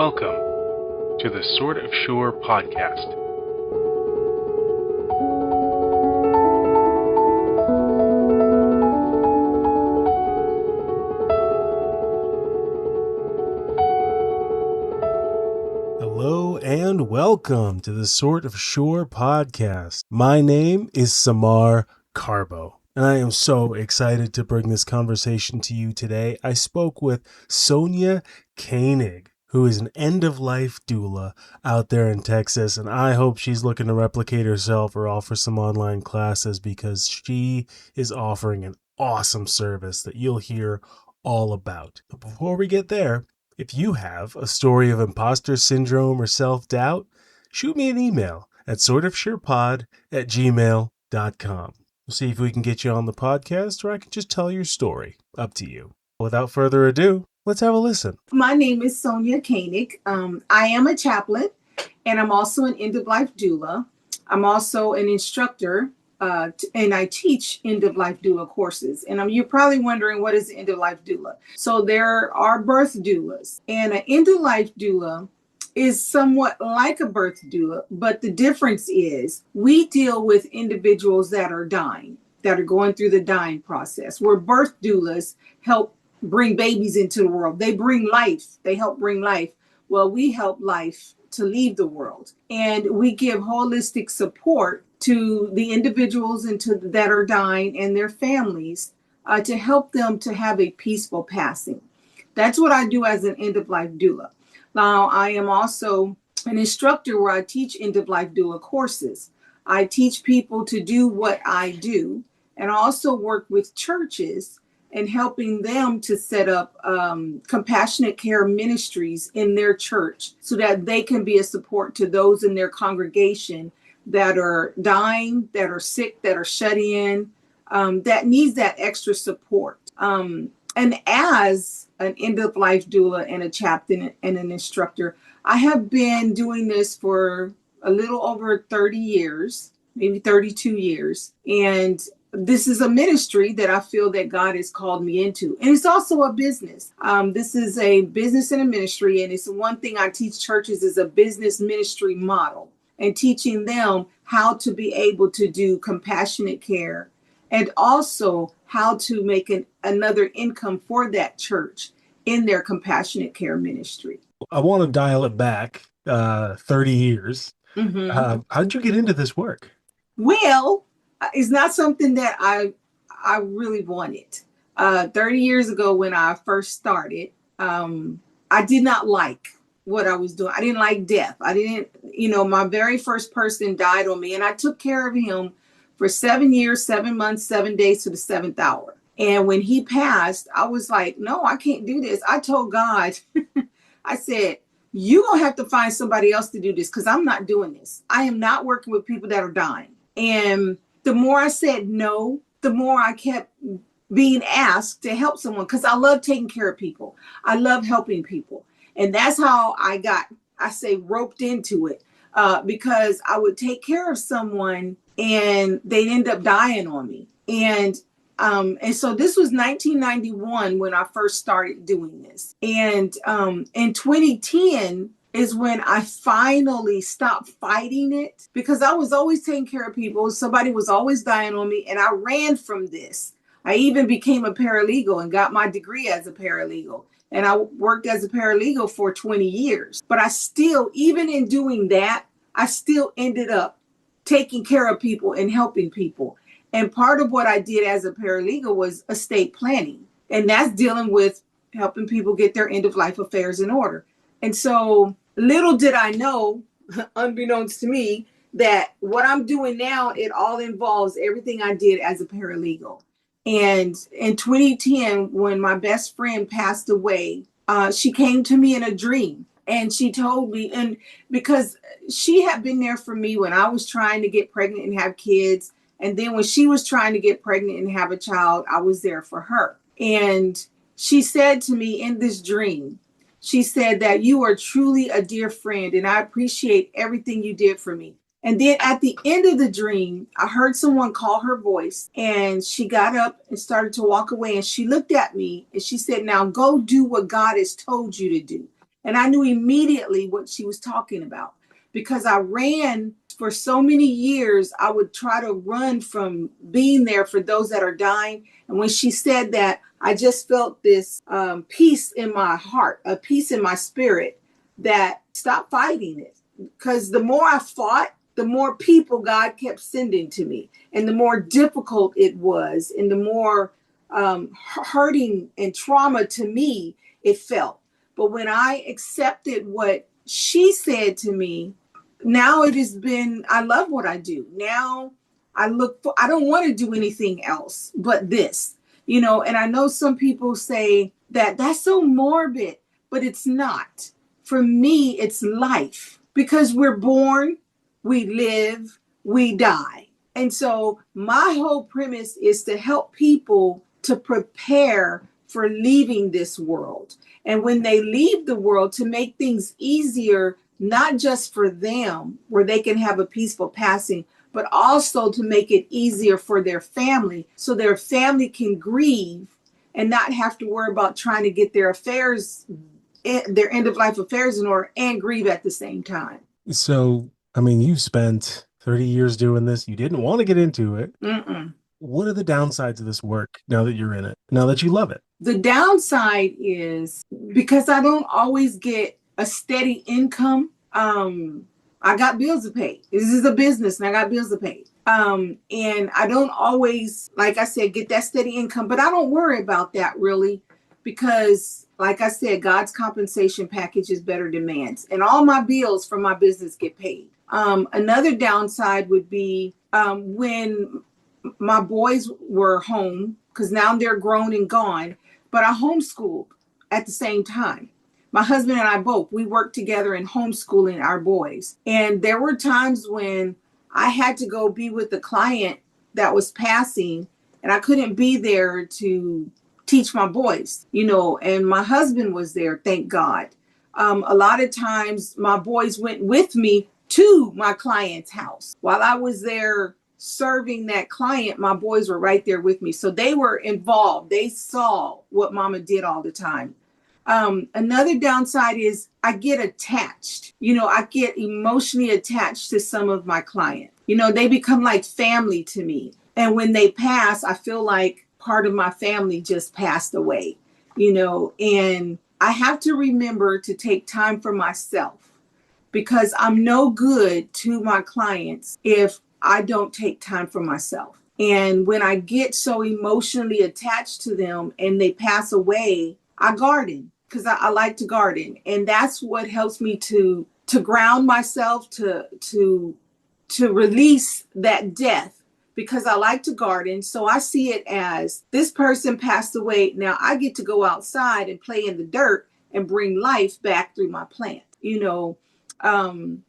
Welcome to the Sort of Sure podcast. Hello and welcome to the Sort of Sure podcast. My name is Samar Carbo, and I am so excited to bring this conversation to you today. I spoke with Sonja Koenig, who is an end-of-life doula out there in Texas, and I hope she's looking to replicate herself or offer some online classes because she is offering an awesome service that you'll hear all about. But before we get there, if you have a story of imposter syndrome or self-doubt, shoot me an email at sortofsurepod@gmail.com. We'll see if we can get you on the podcast, or I can just tell your story. Up to you. Without further ado, let's have a listen. My name is Sonja Koenig. I am a chaplain, and I'm also an end-of-life doula. I'm also an instructor, and I teach end-of-life doula courses. And you're probably wondering, what is an end-of-life doula? So there are birth doulas, and an end-of-life doula is somewhat like a birth doula, but the difference is we deal with individuals that are dying, that are going through the dying process, where birth doulas help bring babies into the world. They bring life. They help bring life. Well, we help life to leave the world. And we give holistic support to the individuals that are dying and their families to help them to have a peaceful passing. That's what I do as an end-of-life doula. Now, I am also an instructor where I teach end-of-life doula courses. I teach people to do what I do, and I also work with churches and helping them to set up compassionate care ministries in their church so that they can be a support to those in their congregation that are dying, that are sick, that are shut in, that needs that extra support. And as an end-of-life doula and a chaplain and an instructor, I have been doing this for a little over 30 years, maybe 32 years. And this is a ministry that I feel that God has called me into. And it's also a business. This is a business and a ministry. And it's one thing I teach churches is a business ministry model, and teaching them how to be able to do compassionate care and also how to make another income for that church in their compassionate care ministry. I want to dial it back 30 years. Mm-hmm. How'd you get into this work? Well, it's not something that I really wanted. 30 years ago when I first started, I did not like what I was doing. I didn't like death. My very first person died on me, and I took care of him for 7 years, 7 months, 7 days to the 7th hour. And when he passed, I was like, no, I can't do this. I told God, I said, you're going to have to find somebody else to do this because I'm not doing this. I am not working with people that are dying. And the more I said no, the more I kept being asked to help someone because I love taking care of people. I love helping people. And that's how I got, roped into it because I would take care of someone and they'd end up dying on me. And so this was 1991 when I first started doing this. And in 2010 is when I finally stopped fighting it because I was always taking care of people. Somebody was always dying on me, and I ran from this. I even became a paralegal and got my degree as a paralegal. And I worked as a paralegal for 20 years. But I still, even in doing that, I still ended up taking care of people and helping people. And part of what I did as a paralegal was estate planning. And that's dealing with helping people get their end-of-life affairs in order. And so little did I know, unbeknownst to me, that what I'm doing now, it all involves everything I did as a paralegal. And in 2010, when my best friend passed away, she came to me in a dream. And she told me, and because she had been there for me when I was trying to get pregnant and have kids. And then when she was trying to get pregnant and have a child, I was there for her. And she said to me in this dream, she said that you are truly a dear friend and I appreciate everything you did for me. And then at the end of the dream, I heard someone call her voice and she got up and started to walk away. And she looked at me and she said, now go do what God has told you to do. And I knew immediately what she was talking about because I ran for so many years. I would try to run from being there for those that are dying. And when she said that, I just felt this peace in my heart, a peace in my spirit that stop fighting it. Because the more I fought, the more people God kept sending to me, and the more difficult it was, and the more hurting and trauma to me it felt. But when I accepted what she said to me, now it has been, I love what I do. Now I don't want to do anything else but this, and I know some people say that that's so morbid, but it's not. For me, it's life because we're born, we live, we die. And so my whole premise is to help people to prepare for leaving this world. And when they leave the world, to make things easier, not just for them, where they can have a peaceful passing, but also to make it easier for their family so their family can grieve and not have to worry about trying to get their affairs, their end of life affairs in order and grieve at the same time. So, I mean, you spent 30 years doing this. You didn't want to get into it. Mm-mm. What are the downsides of this work now that you're in it, now that you love it? The downside is because I don't always get a steady income. I got bills to pay. This is a business and I got bills to pay. And I don't always, like I said, get that steady income, but I don't worry about that really because, like I said, God's compensation package is better than man's, and all my bills from my business get paid. Another downside would be when my boys were home, because now they're grown and gone, but I homeschooled at the same time. My husband and I both, we worked together in homeschooling our boys. And there were times when I had to go be with the client that was passing, and I couldn't be there to teach my boys, and my husband was there, thank God. A lot of times my boys went with me to my client's house. While I was there serving that client, my boys were right there with me. So they were involved. They saw what mama did all the time. Another downside is I get attached. I get emotionally attached to some of my clients. They become like family to me. And when they pass, I feel like part of my family just passed away, and I have to remember to take time for myself because I'm no good to my clients if I don't take time for myself. And when I get so emotionally attached to them and they pass away, I garden because I like to garden. And that's what helps me to ground myself, to release that death, because I like to garden. So I see it as this person passed away. Now I get to go outside and play in the dirt and bring life back through my plant, and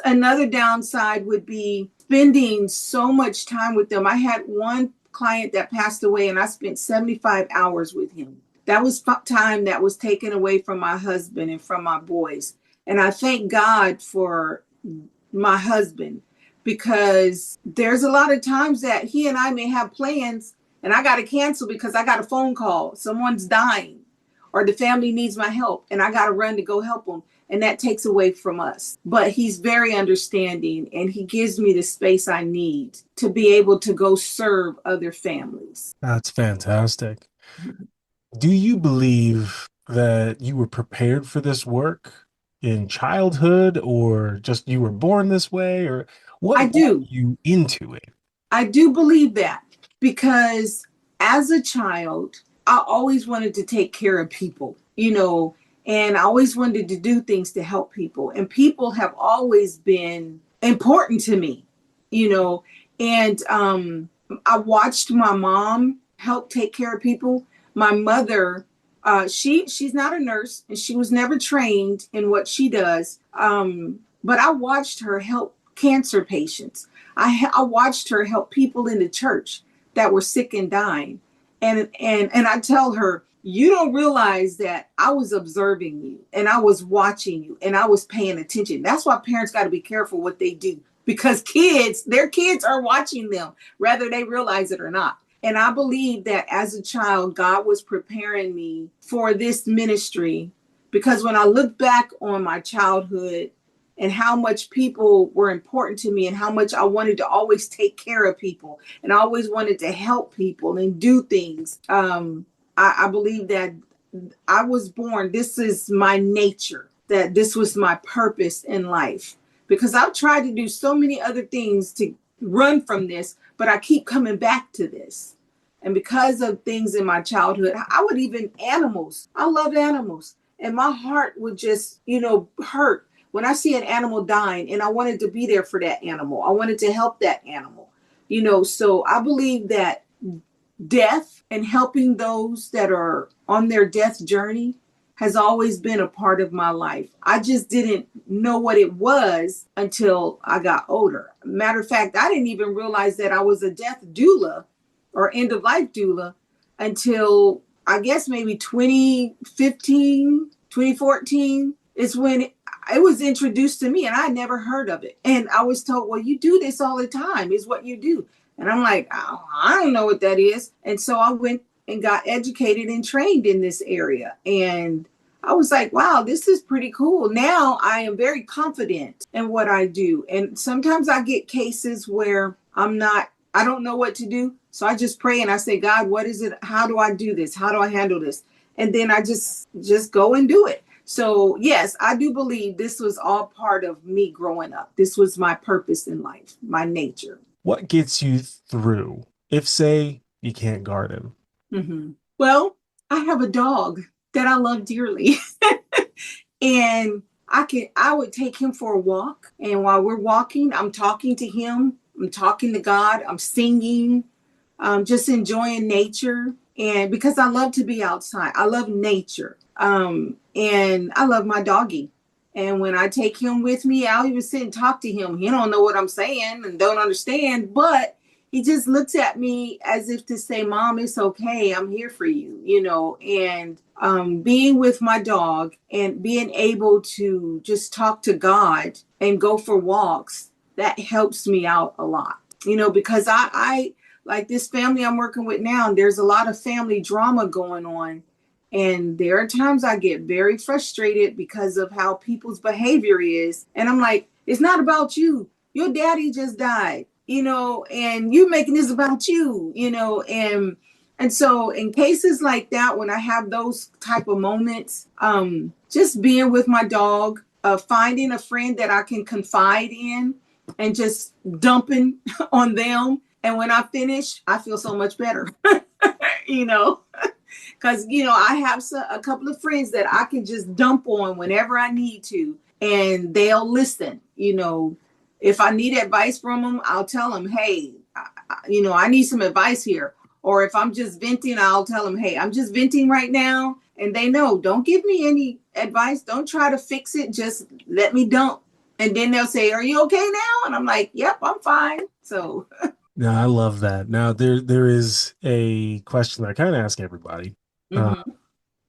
another downside would be spending so much time with them. I had one client that passed away and I spent 75 hours with him. That was time that was taken away from my husband and from my boys. And I thank God for my husband, because there's a lot of times that he and I may have plans and I got to cancel because I got a phone call. Someone's dying or the family needs my help and I got to run to go help them. And that takes away from us. But he's very understanding and he gives me the space I need to be able to go serve other families. That's fantastic. Do you believe that you were prepared for this work in childhood, or just you were born this way, or what I do. brought you into it? I do believe that because as a child, I always wanted to take care of people, and I always wanted to do things to help people. And people have always been important to me, and I watched my mom help take care of people. My mother, she's not a nurse and she was never trained in what she does. But I watched her help cancer patients. I watched her help people in the church that were sick and dying. And I tell her, you don't realize that I was observing you and I was watching you and I was paying attention. That's why parents got to be careful what they do, because their kids are watching them, whether they realize it or not. And I believe that as a child, God was preparing me for this ministry Because when I look back on my childhood and how much people were important to me and how much I wanted to always take care of people and I always wanted to help people and do things, I believe that I was born, this is my nature, that this was my purpose in life. Because I've tried to do so many other things to run from this, but I keep coming back to this. And because of things in my childhood, I would even animals. I love animals. And my heart would just, hurt when I see an animal dying and I wanted to be there for that animal. I wanted to help that animal. So I believe that death and helping those that are on their death journey has always been a part of my life. I just didn't know what it was until I got older. Matter of fact, I didn't even realize that I was a death doula or end of life doula until I guess maybe 2015, 2014 is when it was introduced to me and I never heard of it. And I was told, well, you do this all the time is what you do. And I'm like, oh, I don't know what that is. And so I went and got educated and trained in this area. And I was like, wow, this is pretty cool. Now I am very confident in what I do. And sometimes I get cases where I don't know what to do. So I just pray and I say, God, what is it? How do I do this? How do I handle this? And then I just go and do it. So yes, I do believe this was all part of me growing up. This was my purpose in life, my nature. What gets you through if, say, you can't garden? Mm-hmm. Well, I have a dog that I love dearly. And I would take him for a walk. And while we're walking, I'm talking to him. I'm talking to God. I'm singing, just enjoying nature. And because I love to be outside, I love nature. And I love my doggy. And when I take him with me, I'll even sit and talk to him. He don't know what I'm saying and don't understand, but he just looks at me as if to say, Mom, it's okay. I'm here for you, and being with my dog and being able to just talk to God and go for walks, that helps me out a lot, because I like this family I'm working with now, there's a lot of family drama going on. And there are times I get very frustrated because of how people's behavior is. And I'm like, it's not about you. Your daddy just died, and you making this about you, and so in cases like that, when I have those type of moments, just being with my dog, finding a friend that I can confide in and just dumping on them. And when I finish, I feel so much better, because, I have a couple of friends that I can just dump on whenever I need to, and they'll listen. If I need advice from them, I'll tell them, hey, I need some advice here. Or if I'm just venting, I'll tell them, hey, I'm just venting right now. And they know, don't give me any advice. Don't try to fix it. Just let me dump. And then they'll say, are you okay now? And I'm like, yep, I'm fine. So. No, I love that. Now, there is a question that I kind of ask everybody. Mm-hmm.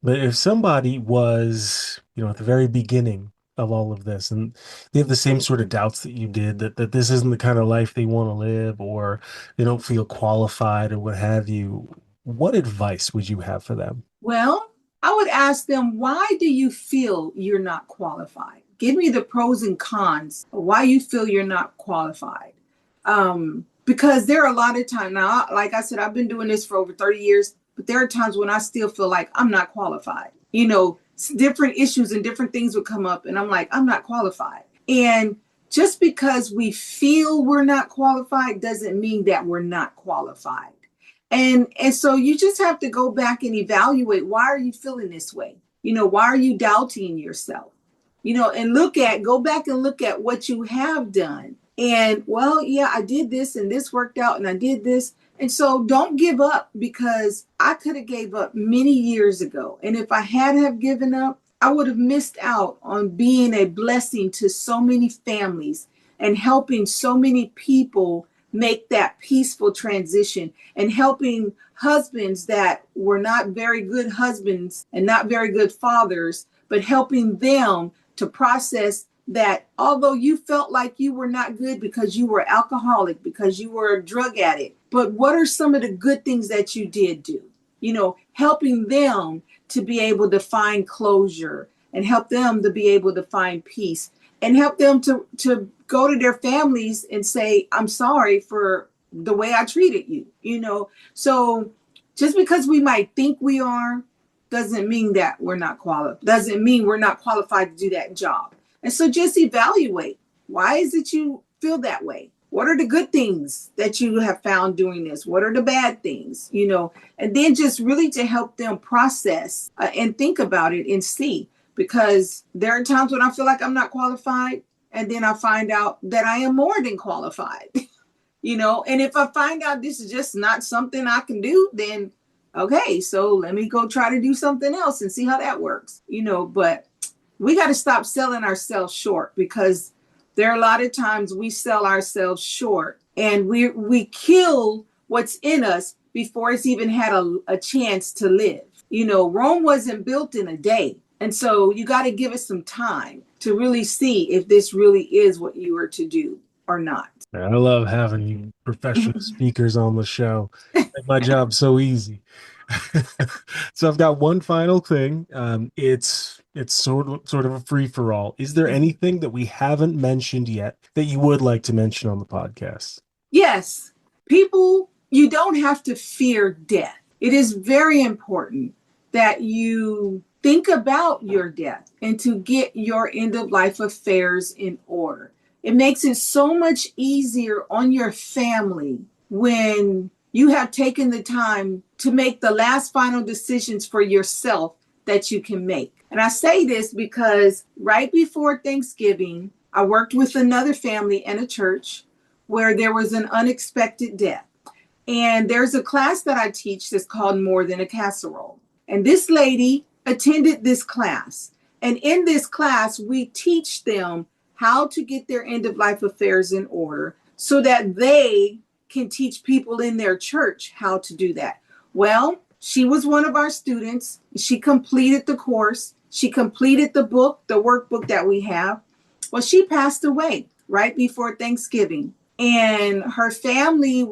But if somebody was, at the very beginning of all of this and they have the same sort of doubts that you did, that this isn't the kind of life they want to live, or they don't feel qualified or what have you, what advice would you have for them? Well, I would ask them, why do you feel you're not qualified? Give me the pros and cons of why you feel you're not qualified. Because there are a lot of times now, like I said, I've been doing this for over 30 years, but there are times when I still feel like I'm not qualified. Different issues and different things would come up and I'm like, I'm not qualified. And just because we feel we're not qualified doesn't mean that we're not qualified. And so you just have to go back and evaluate, why are you feeling this way? Why are you doubting yourself? And go back and look at what you have done. And well, yeah, I did this and this worked out and I did this. And so don't give up, because I could have gave up many years ago. And if I had have given up, I would have missed out on being a blessing to so many families and helping so many people make that peaceful transition, and helping husbands that were not very good husbands and not very good fathers, but helping them to process that although you felt like you were not good because you were alcoholic, because you were a drug addict, but what are some of the good things that you did do? Helping them to be able to find closure and help them to be able to find peace and help them to go to their families and say, I'm sorry for the way I treated you, you know? So just because we might think we are, doesn't mean that we're not qualified, doesn't mean we're not qualified to do that job. And so just evaluate, why is it you feel that way? What are the good things that you have found doing this? What are the bad things, you know? And then just really to help them process and think about it and see, because there are times when I feel like I'm not qualified, and then I find out that I am more than qualified, you know? And if I find out this is just not something I can do, then okay, so let me go try to do something else and see how that works, you know? But we got to stop selling ourselves short, because there are a lot of times we sell ourselves short and we kill what's in us before it's even had a chance to live. You know, Rome wasn't built in a day. And so you got to give it some time to really see if this really is what you are to do or not. I love having you professional speakers on the show. Make my job so easy. So I've got one final thing. It's sort of a free for all. Is there anything that we haven't mentioned yet that you would like to mention on the podcast? Yes, people, you don't have to fear death. It is very important that you think about your death and to get your end of life affairs in order. It makes it so much easier on your family when you have taken the time to make the last final decisions for yourself that you can make. And I say this because right before Thanksgiving, I worked with another family in a church where there was an unexpected death. And there's a class that I teach that's called More Than a Casserole. And this lady attended this class. And in this class, we teach them how to get their end of life affairs in order so that they can teach people in their church how to do that. Well, she was one of our students. She completed the course. She completed the book, the workbook that we have. Well, she passed away right before Thanksgiving. And her family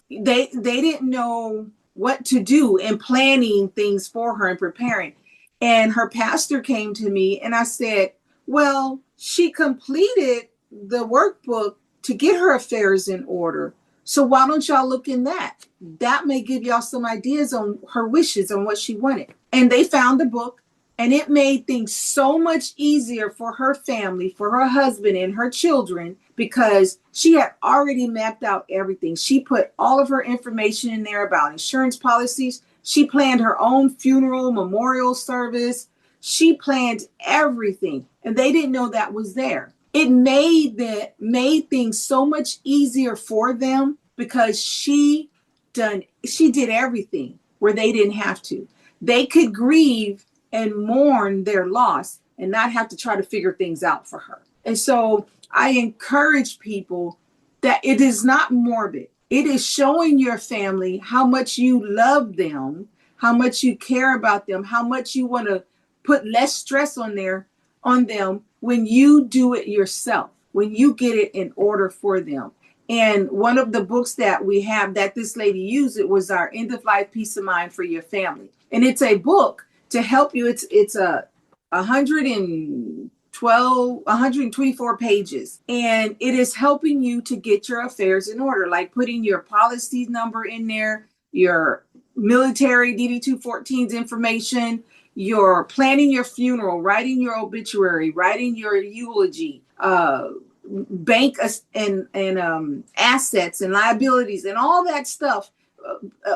they didn't know what to do in planning things for her and preparing. And her pastor came to me and I said, well, she completed the workbook to get her affairs in order. So why don't y'all look in that? That may give y'all some ideas on her wishes and what she wanted. And they found the book, and it made things so much easier for her family, for her husband and her children, because she had already mapped out everything. She put all of her information in there about insurance policies. She planned her own funeral, memorial service. She planned everything, and they didn't know that was there. It made things so much easier for them because she did everything where they didn't have to. They could grieve and mourn their loss and not have to try to figure things out for her. And so I encourage people that it is not morbid. It is showing your family how much you love them, how much you care about them, how much you want to put less stress on them when you do it yourself, when you get it in order for them. And one of the books that we have that this lady used, it was our End of Life Peace of Mind for Your Family. And it's a book to help you. It's a 124 pages. And it is helping you to get your affairs in order, like putting your policy number in there, your military DD-214's information, your planning your funeral, writing your obituary, writing your eulogy, bank and assets and liabilities and all that stuff,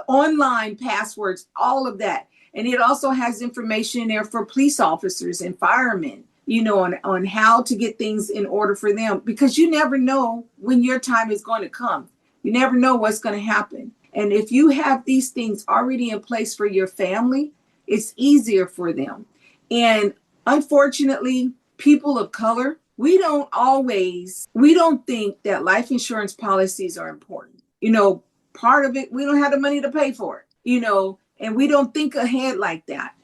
online passwords, all of that. And it also has information in there for police officers and firemen, you know, on how to get things in order for them, because you never know when your time is going to come. You never know what's going to happen. And if you have these things already in place for your family, it's easier for them. And unfortunately, people of color, we don't think that life insurance policies are important. You know, part of it, we don't have the money to pay for it, you know, and we don't think ahead like that.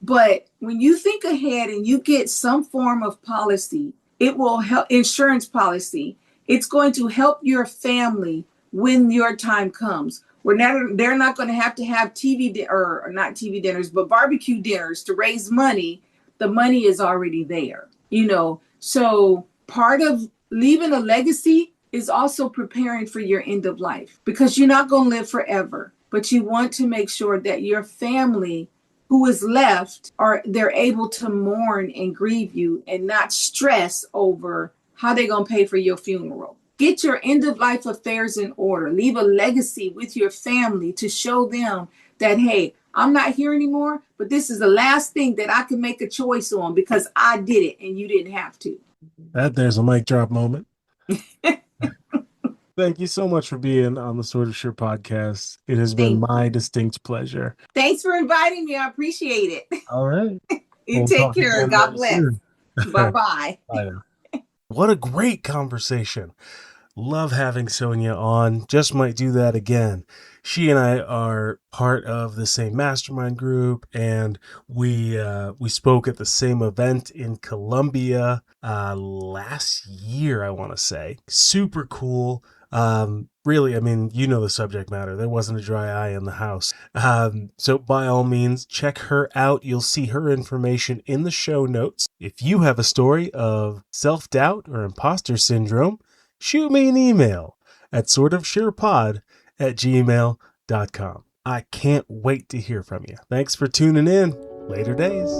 But when you think ahead and you get some form of policy, it will help, insurance policy. It's going to help your family when your time comes. They're not going to have TV or not TV dinners, but barbecue dinners to raise money the money is already there, you know. So part of leaving a legacy is also preparing for your end of life, because you're not going to live forever, but you want to make sure that your family who is left are they're able to mourn and grieve you and not stress over how they're going to pay for your funeral. Get your end of life affairs in order. Leave a legacy with your family to show them that, hey, I'm not here anymore, but this is the last thing that I can make a choice on because I did it and you didn't have to. There's a mic drop moment. Thank you so much for being on the Sort of Sure podcast. It has been my distinct pleasure. Thanks for inviting me. I appreciate it. All right. You take care. God bless. Bye-bye. Bye now. What a great conversation. Love having Sonja on. Just might do that again. She and I are part of the same mastermind group, and we spoke at the same event in Colombia last year, I want to say. Super cool. Really, I mean, you know the subject matter. There wasn't a dry eye in the house. So by all means, check her out. You'll see her information in the show notes. If you have a story of self-doubt or imposter syndrome, shoot me an email at sortofsurepod@gmail.com. I can't wait to hear from you. Thanks for tuning in. Later days.